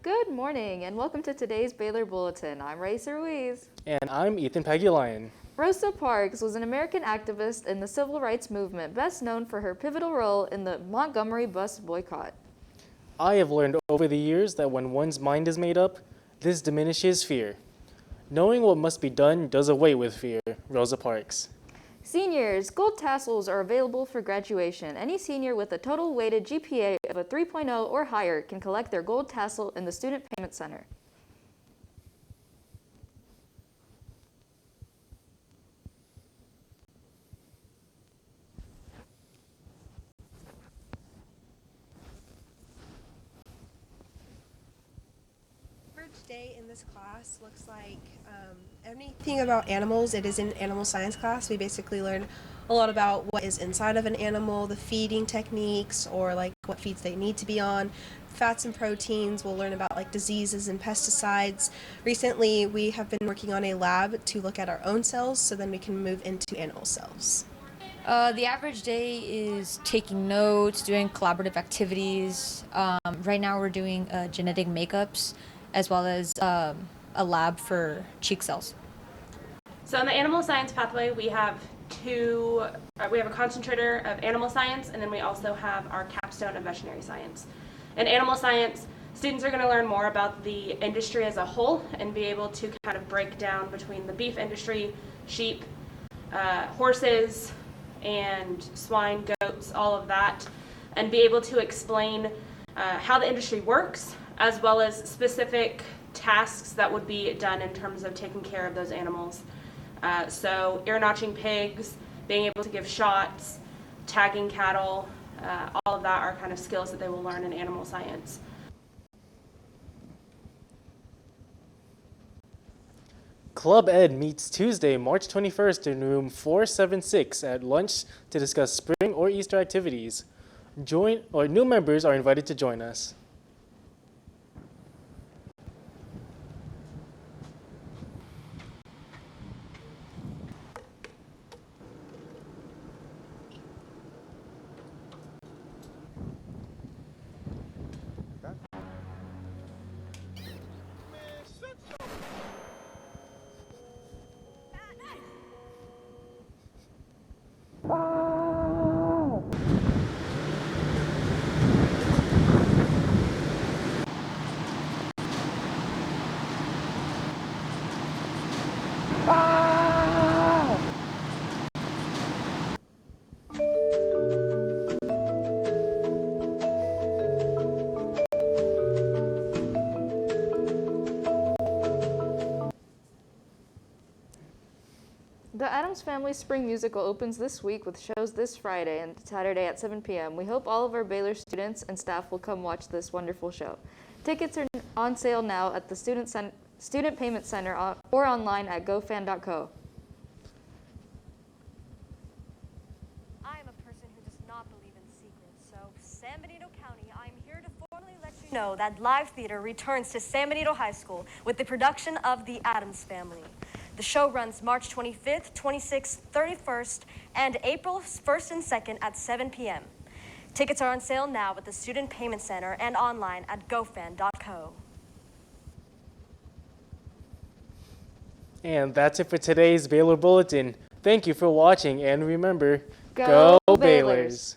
Good morning and welcome to today's Baler Bulletin. I'm Raisa Ruiz. And I'm Ethan Pagulayan. Rosa Parks was an American activist in the civil rights movement, best known for her pivotal role in the Montgomery bus boycott. I have learned over the years that when one's mind is made up, this diminishes fear. Knowing what must be done does away with fear. Rosa Parks. Seniors, gold tassels are available for graduation. Any senior with a total weighted GPA of a 3.0 or higher can collect their gold tassel in the Student Payment Center. Average day in this class looks like anything about animals. It is an animal science class. We basically learn a lot about what is inside of an animal, the feeding techniques, or like what feeds they need to be on, fats and proteins. We'll learn about like diseases and pesticides. Recently, we have been working on a lab to look at our own cells so then we can move into animal cells. The average day is taking notes, doing collaborative activities. Right now we're doing genetic makeups as well as a lab for cheek cells. So in the animal science pathway, we have a concentrator of animal science, and then we also have our capstone of veterinary science. In animal science, students are going to learn more about the industry as a whole and be able to kind of break down between the beef industry, sheep, horses, and swine, goats, all of that, and be able to explain how the industry works, as well as specific tasks that would be done in terms of taking care of those animals. So ear notching pigs, being able to give shots, tagging cattle, all of that are kind of skills that they will learn in animal science. Club Ed meets Tuesday, March 21st in room 476 at lunch to discuss spring or Easter activities. New members are invited to join us. The Addams Family Spring Musical opens this week with shows this Friday and Saturday at 7 p.m. We hope all of our Baylor students and staff will come watch this wonderful show. Tickets are on sale now at the Student Payment Center or online at gofan.co. I am a person who does not believe in secrets, so San Benito County, I'm here to formally let you know that live theater returns to San Benito High School with the production of The Addams Family. The show runs March 25th, 26th, 31st, and April 1st and 2nd at 7 p.m. Tickets are on sale now at the Student Payment Center and online at gofan.co. And that's it for today's Baylor Bulletin. Thank you for watching, and remember, Go Go Baylors! Baylors!